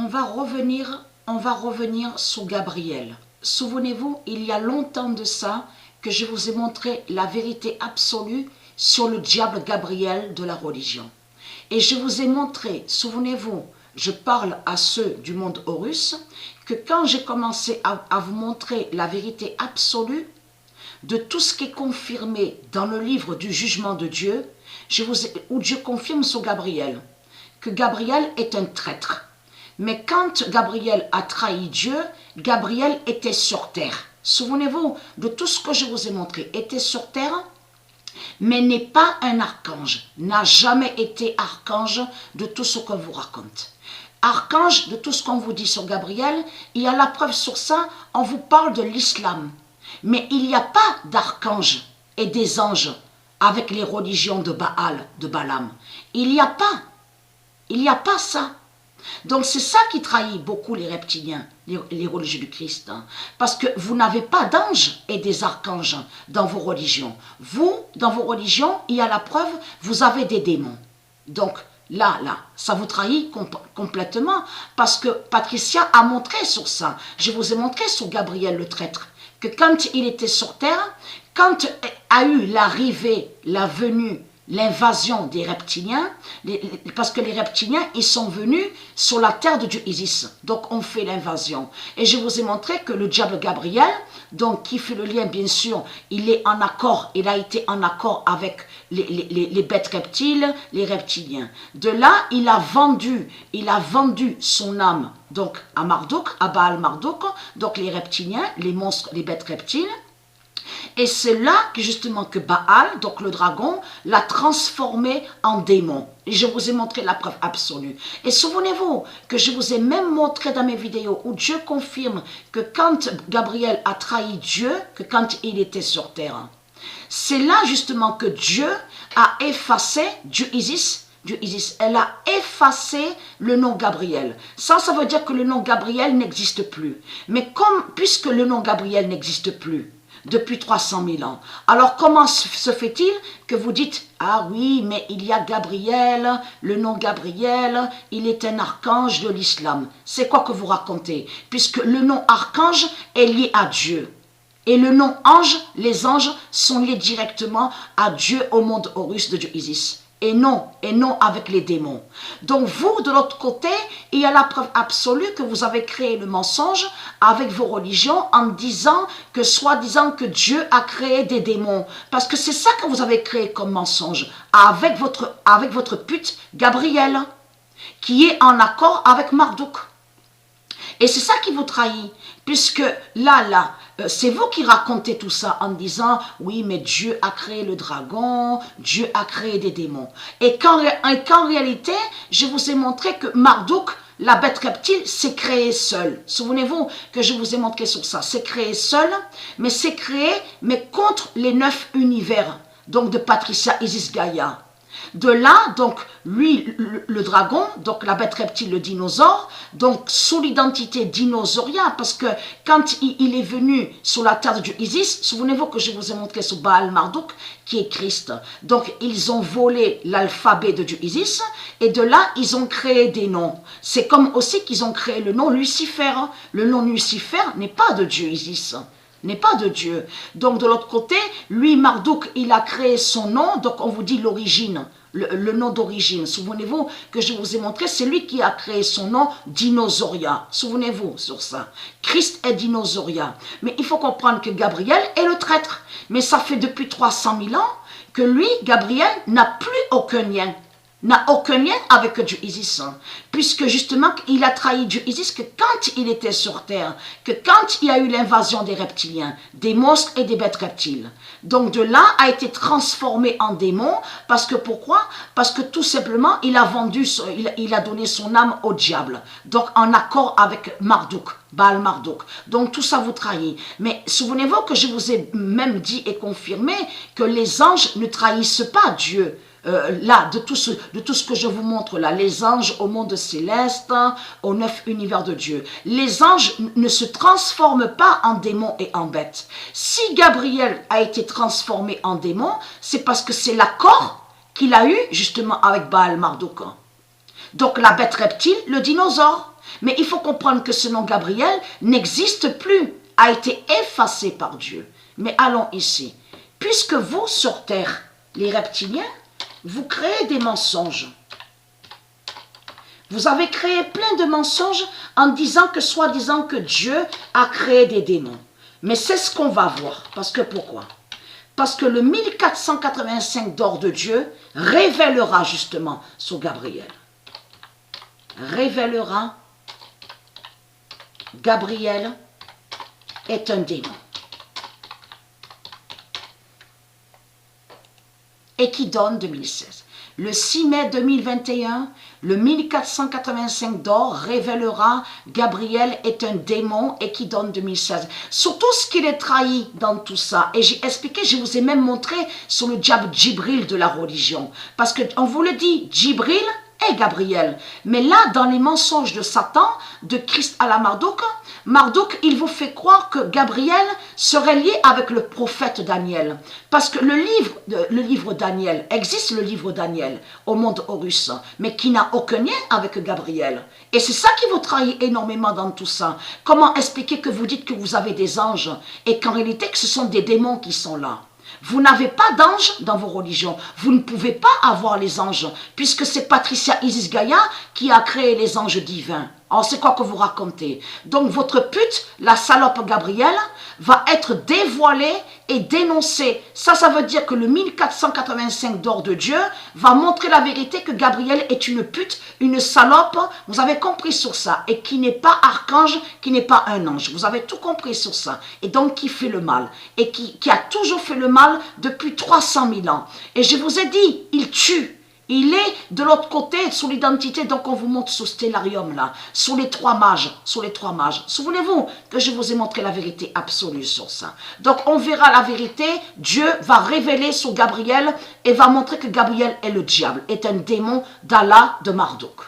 on va revenir sur Gabriel. Souvenez-vous, il y a longtemps de ça que je vous ai montré la vérité absolue sur le diable Gabriel de la religion. Et je vous ai montré, souvenez-vous, je parle à ceux du monde Horus, que quand j'ai commencé à vous montrer la vérité absolue de tout ce qui est confirmé dans le livre du jugement de Dieu, où Dieu confirme sur Gabriel, que Gabriel est un traître. Mais quand Gabriel a trahi Dieu, Gabriel était sur terre. Souvenez-vous de tout ce que je vous ai montré, était sur terre, mais n'est pas un archange, n'a jamais été archange de tout ce qu'on vous raconte. Archange de tout ce qu'on vous dit sur Gabriel, il y a la preuve sur ça, on vous parle de l'islam. Mais il n'y a pas d'archange et des anges avec les religions de Baal, de Balaam. Il n'y a pas. Il n'y a pas ça. Donc c'est ça qui trahit beaucoup les reptiliens, les religieux du Christ. Hein. Parce que vous n'avez pas d'anges et des archanges dans vos religions. Vous, dans vos religions, il y a la preuve, vous avez des démons. Donc là, ça vous trahit complètement. Parce que Patricia a montré sur ça. Je vous ai montré sur Gabriel le traître. Que quand il était sur terre, quand a eu l'arrivée, la venue, l'invasion des reptiliens, parce que les reptiliens, ils sont venus sur la terre de Dieu Isis. Donc, on fait l'invasion. Et je vous ai montré que le diable Gabriel, donc qui fait le lien, bien sûr, il est en accord, il a été en accord avec les bêtes reptiles, les reptiliens. De là, il a vendu son âme, donc à Marduk, à Baal Marduk, donc les reptiliens, les monstres, les bêtes reptiles. Et c'est là que justement que Baal, donc le dragon, l'a transformé en démon. Et je vous ai montré la preuve absolue. Et souvenez-vous que je vous ai même montré dans mes vidéos où Dieu confirme que quand Gabriel a trahi Dieu, que quand il était sur terre, c'est là justement que Dieu a effacé, Dieu Isis, elle a effacé le nom Gabriel. Ça veut dire que le nom Gabriel n'existe plus. Mais puisque le nom Gabriel n'existe plus, depuis 300 000 ans. Alors comment se fait-il que vous dites « Ah oui, mais il y a Gabriel, le nom Gabriel, il est un archange de l'islam. » C'est quoi que vous racontez? Puisque le nom archange est lié à Dieu. Et le nom ange, les anges sont liés directement à Dieu, au monde Horus de Dieu Isis. Et non avec les démons. Donc vous, de l'autre côté, il y a la preuve absolue que vous avez créé le mensonge avec vos religions en disant que, soi-disant que Dieu a créé des démons. Parce que c'est ça que vous avez créé comme mensonge avec votre pute Gabriel, qui est en accord avec Marduk. Et c'est ça qui vous trahit, puisque là, c'est vous qui racontez tout ça en disant « Oui, mais Dieu a créé le dragon, Dieu a créé des démons. » Et qu'en réalité, je vous ai montré que Marduk, la bête reptile, s'est créée seule. Souvenez-vous que je vous ai montré sur ça. C'est créé seul, mais c'est créé, mais contre les 9 univers, donc de Patricia Isis Gaïa. De là, donc, lui, le dragon, donc la bête reptile, le dinosaure, donc sous l'identité dinosauria, parce que quand il est venu sur la terre de Dieu Isis, souvenez-vous que je vous ai montré sur Baal Marduk, qui est Christ. Donc, ils ont volé l'alphabet de Dieu Isis, et de là, ils ont créé des noms. C'est comme aussi qu'ils ont créé le nom Lucifer. Le nom Lucifer n'est pas de Dieu Isis. N'est pas de Dieu. Donc de l'autre côté, lui, Marduk, il a créé son nom, donc on vous dit l'origine, le nom d'origine. Souvenez-vous que je vous ai montré, c'est lui qui a créé son nom, Dinosauria. Souvenez-vous sur ça. Christ est Dinosauria. Mais il faut comprendre que Gabriel est le traître. Mais ça fait depuis 300 000 ans que lui, Gabriel, n'a plus aucun lien. N'a aucun lien avec Dieu Isis, puisque justement il a trahi Dieu Isis que quand il était sur terre, que quand il y a eu l'invasion des reptiliens, des monstres et des bêtes reptiles. Donc de là a été transformé en démon, parce que pourquoi? Parce que tout simplement il a donné son âme au diable, donc en accord avec Marduk, Baal Marduk. Donc tout ça vous trahit. Mais souvenez-vous que je vous ai même dit et confirmé que les anges ne trahissent pas Dieu. Là, de tout ce que je vous montre là, les anges au monde céleste, aux 9 univers de Dieu. Les anges ne se transforment pas en démons et en bêtes. Si Gabriel a été transformé en démon, c'est parce que c'est l'accord qu'il a eu justement avec Baal Marduk. Donc la bête reptile, le dinosaure. Mais il faut comprendre que ce nom Gabriel n'existe plus, a été effacé par Dieu. Mais allons ici. Puisque vous, sur terre, les reptiliens, vous créez des mensonges. Vous avez créé plein de mensonges en disant que, soi-disant que Dieu a créé des démons. Mais c'est ce qu'on va voir. Parce que pourquoi? Parce que le 1485 d'or de Dieu révélera justement sur Gabriel. Révélera Gabriel est un démon. Et qui donne 2016. Le 6 mai 2021, le 1485 d'or révélera Gabriel est un démon et qui donne 2016. Surtout ce qu'il est trahi dans tout ça. Et j'ai expliqué, je vous ai même montré sur le diable Djibril de la religion. Parce qu'on vous le dit, Djibril est Gabriel. Mais là, dans les mensonges de Satan, de Christ à la Marduk, Marduk, il vous fait croire que Gabriel serait lié avec le prophète Daniel. Parce que le livre Daniel, existe le livre Daniel au monde Horus, mais qui n'a aucun lien avec Gabriel. Et c'est ça qui vous trahit énormément dans tout ça. Comment expliquer que vous dites que vous avez des anges et qu'en réalité que ce sont des démons qui sont là? Vous n'avez pas d'anges dans vos religions. Vous ne pouvez pas avoir les anges, puisque c'est Patricia Isis Gaïa qui a créé les anges divins. Alors c'est quoi que vous racontez? Donc votre pute, la salope Gabrielle, va être dévoilée et dénoncée. Ça veut dire que le 1485 d'or de Dieu va montrer la vérité que Gabriel est une pute, une salope. Vous avez compris sur ça. Et qui n'est pas archange, qui n'est pas un ange. Vous avez tout compris sur ça. Et donc qui fait le mal. Et qui a toujours fait le mal depuis 300 000 ans. Et je vous ai dit, il tue. Il est de l'autre côté, sur l'identité, donc on vous montre ce stellarium là, sur les trois mages, Souvenez-vous que je vous ai montré la vérité absolue sur ça. Donc on verra la vérité, Dieu va révéler sur Gabriel et va montrer que Gabriel est le diable, est un démon d'Allah de Marduk.